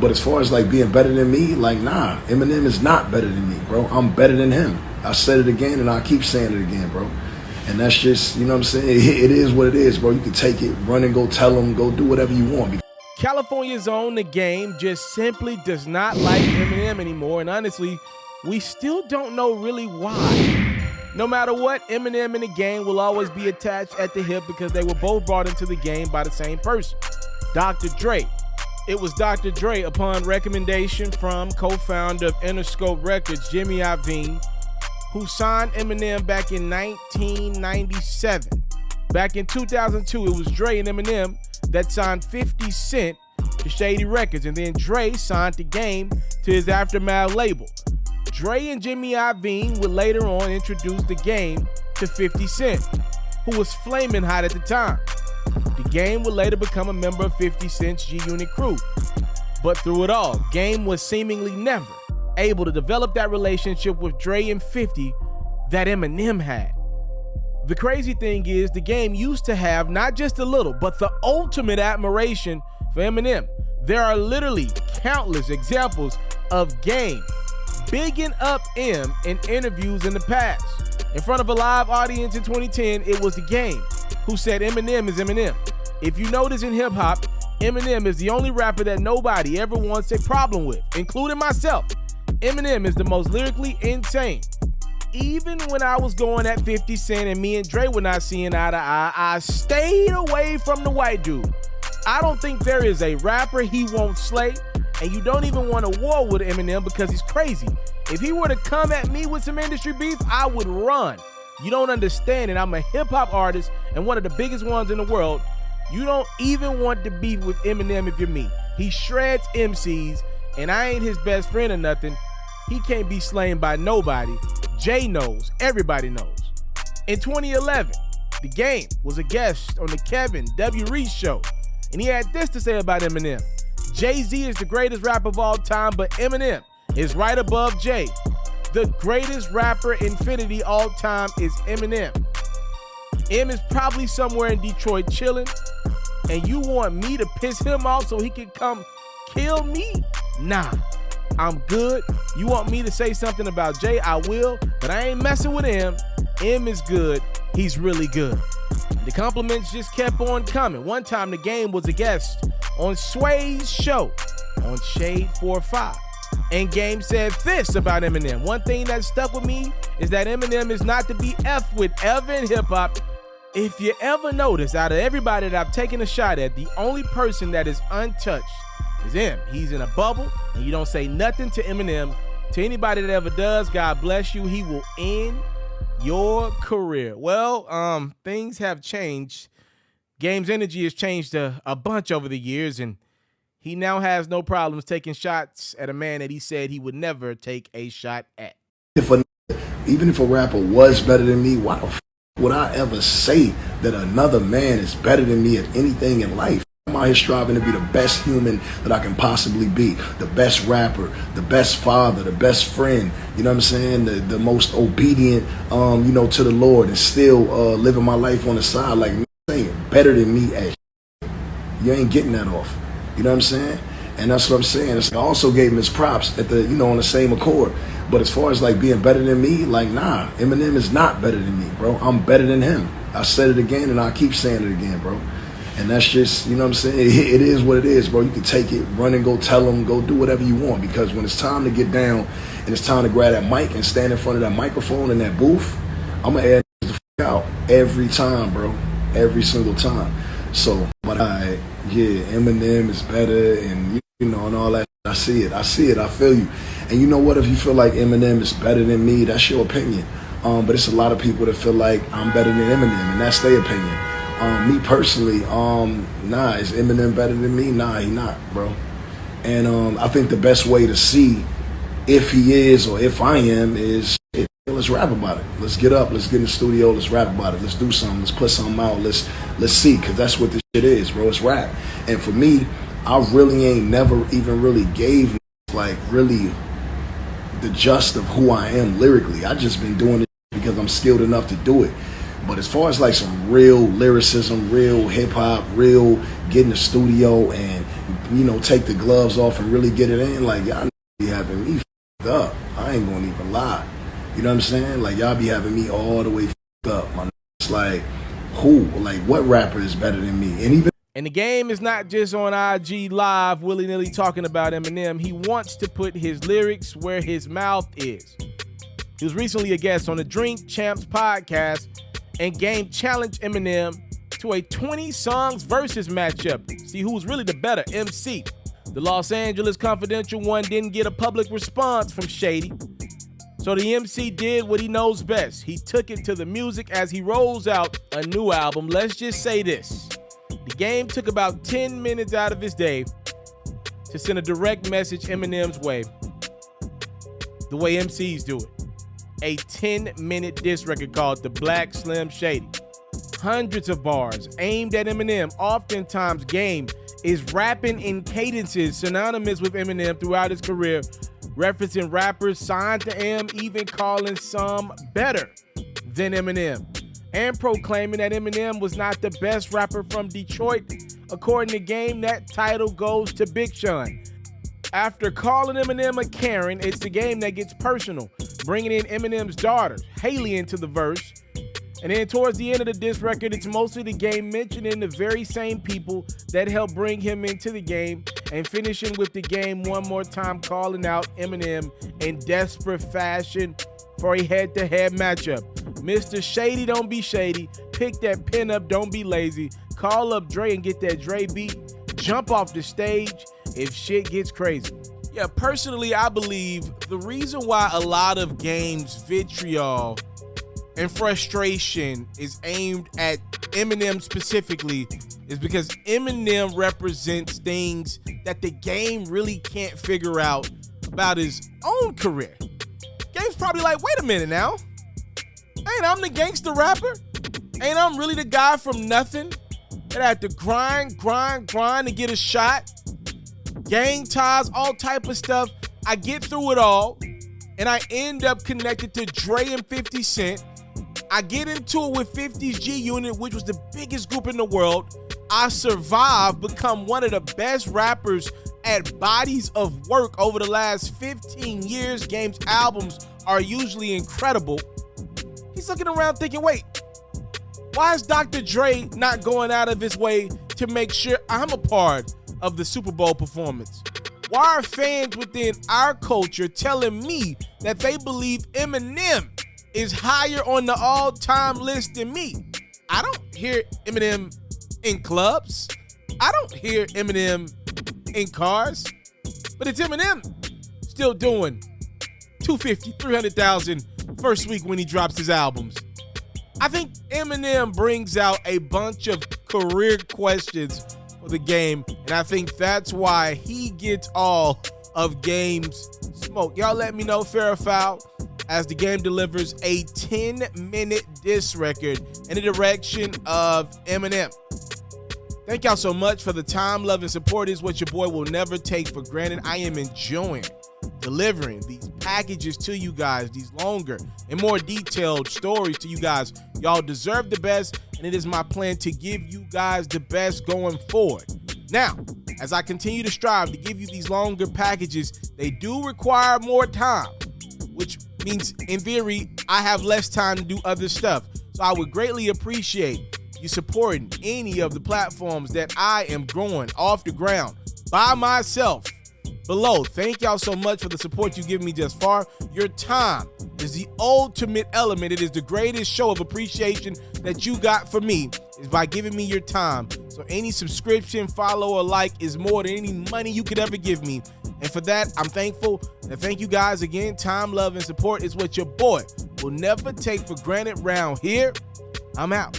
But as far as like being better than me, like nah, Eminem is not better than me, bro. I'm better than him. I said it again and I keep saying it again, bro. And that's just, you know what I'm saying? It is what it is, bro. You can take it, run and go tell them, go do whatever you want. California's own The Game just simply does not like Eminem anymore. And honestly, we still don't know really why. No matter what, Eminem and The Game will always be attached at the hip because they were both brought into the game by the same person, Dr. Dre. It was Dr. Dre, upon recommendation from co-founder of Interscope Records, Jimmy Iovine, who signed Eminem back in 1997. Back in 2002, it was Dre and Eminem that signed 50 Cent to Shady Records, and then Dre signed The Game to his Aftermath label. Dre and Jimmy Iovine would later on introduce The Game to 50 Cent, who was flaming hot at the time. The Game would later become a member of 50 Cent's G-Unit crew. But through it all, Game was seemingly never able to develop that relationship with Dre and 50 that Eminem had. The crazy thing is, The Game used to have not just a little, but the ultimate admiration for Eminem. There are literally countless examples of Game bigging up M in interviews in the past. In front of a live audience in 2010, it was The Game who said Eminem is Eminem. If you notice in hip hop, Eminem is the only rapper that nobody ever wants a problem with, including myself. Eminem is the most lyrically insane. Even when I was going at 50 Cent and me and Dre were not seeing eye to eye, I stayed away from the white dude. I don't think there is a rapper he won't slay, and you don't even want a war with Eminem because he's crazy. If he were to come at me with some industry beef, I would run. You don't understand it. I'm a hip-hop artist and one of the biggest ones in the world. You don't even want to beef with Eminem if you're me. He shreds MCs, and I ain't his best friend or nothing. He can't be slain by nobody. Jay knows. Everybody knows. In 2011, The Game was a guest on the Kevin W. Reese show, and he had this to say about Eminem. Jay-Z is the greatest rapper of all time, but Eminem is right above Jay. The greatest rapper infinity all time is Eminem. M is probably somewhere in Detroit chilling, and you want me to piss him off so he can come kill me? Nah, I'm good. You want me to say something about Jay? I will, but I ain't messing with M. M is good. He's really good. The compliments just kept on coming. One time, The Game was a guest on Sway's show on Shade 4-5. And Game said this about Eminem. One thing that stuck with me is that Eminem is not to be effed with ever in hip-hop. If you ever notice, out of everybody that I've taken a shot at, the only person that is untouched is him. He's in a bubble, and you don't say nothing to Eminem. To anybody that ever does, God bless you. He will end your career. Well, things have changed. Game's energy has changed a bunch over the years, and he now has no problems taking shots at a man that he said he would never take a shot at. Even if a rapper was better than me, why the f would I ever say that another man is better than me at anything in life? I'm out here striving to be the best human that I can possibly be, the best rapper, the best father, the best friend, you know what I'm saying, the most obedient, you know, to the Lord, and still living my life on the side like me saying better than me at you ain't getting that off. You know what I'm saying? And that's what I'm saying. I also gave him his props at the, you know, on the same accord. But as far as like being better than me, like nah, Eminem is not better than me, bro. I'm better than him. I said it again and I keep saying it again, bro. And that's just, you know what I'm saying? It is what it is, bro. You can take it, run and go tell them, go do whatever you want. Because when it's time to get down and it's time to grab that mic and stand in front of that microphone in that booth, I'm going to add the f out every time, bro. Every single time. So, but yeah, Eminem is better and, you know, and all that. I see it. I feel you. And you know what? If you feel like Eminem is better than me, that's your opinion. But it's a lot of people that feel like I'm better than Eminem, and that's their opinion. Me personally, nah, is Eminem better than me? Nah, he not, bro. And I think the best way to see if he is or if I am is, let's rap about it. Let's get up. Let's get in the studio. Let's rap about it. Let's do something. Let's put something out. Let's see, because that's what this shit is, bro. It's rap. And for me, I really ain't never even really gave like really the just of who I am lyrically. I just been doing it because I'm skilled enough to do it. But as far as like some real lyricism, real hip hop, real get in the studio and take the gloves off and really get it in, like, y'all be having me f***ed up. I ain't gonna even lie. You know what I'm saying? Like, y'all be having me all the way f***ed up. My it's like, who? Like, what rapper is better than me? And the game is not just on IG Live willy-nilly talking about Eminem. He wants to put his lyrics where his mouth is. He was recently a guest on the Drink Champs podcast, and Game challenged Eminem to a 20 songs versus matchup. See who's really the better MC. The Los Angeles Confidential one didn't get a public response from Shady. So the MC did what he knows best. He took it to the music as he rolls out a new album. Let's just say this. The Game took about 10 minutes out of his day to send a direct message Eminem's way. The way MCs do it. A 10-minute diss record called The Black Slim Shady. Hundreds of bars aimed at Eminem. Oftentimes, Game is rapping in cadences synonymous with Eminem throughout his career, referencing rappers signed to him, even calling some better than Eminem, and proclaiming that Eminem was not the best rapper from Detroit. According to Game, that title goes to Big Sean. After calling Eminem a Karen, it's the Game that gets personal, bringing in Eminem's daughter, Haley, into the verse. And then towards the end of the diss record, it's mostly the Game mentioning the very same people that helped bring him into the game, and finishing with the Game one more time calling out Eminem in desperate fashion for a head-to-head matchup. Mr. Shady, don't be shady. Pick that pen up, don't be lazy. Call up Dre and get that Dre beat. Jump off the stage if shit gets crazy. Yeah, personally, I believe the reason why a lot of Game's vitriol and frustration is aimed at Eminem specifically is because Eminem represents things that the Game really can't figure out about his own career. Game's probably like, wait a minute now. Ain't I'm the gangster rapper? Ain't I'm really the guy from nothing that had to grind to get a shot? Gang ties, all type of stuff. I get through it all, and I end up connected to Dre and 50 Cent. I get into it with 50's G Unit, which was the biggest group in the world. I survive, become one of the best rappers at bodies of work over the last 15 years. Game's albums are usually incredible. He's looking around thinking, wait, why is Dr. Dre not going out of his way to make sure I'm a part of the Super Bowl performance? Why are fans within our culture telling me that they believe Eminem is higher on the all-time list than me? I don't hear Eminem in clubs. I don't hear Eminem in cars. But it's Eminem still doing 250, 300,000 first week when he drops his albums. I think Eminem brings out a bunch of career questions for the Game, and I think that's why he gets all of Game's smoke. Y'all let me know, fair or foul, as the Game delivers a 10-minute diss record in the direction of Eminem. Thank y'all so much for the time, love, and support. Is what your boy will never take for granted. I am enjoying delivering these packages to you guys, these longer and more detailed stories to you guys. Y'all deserve the best, and it is my plan to give you guys the best going forward. Now, as I continue to strive to give you these longer packages, they do require more time, which means in theory, I have less time to do other stuff. So I would greatly appreciate you supporting any of the platforms that I am growing off the ground by myself below. Thank y'all so much for the support you give me thus far. Your time is the ultimate element. It is the greatest show of appreciation that you got for me, is by giving me your time. So any subscription, follow, or like is more than any money you could ever give me. And for that, I'm thankful. And thank you guys again. Time, love, and support is what your boy will never take for granted round here. I'm out.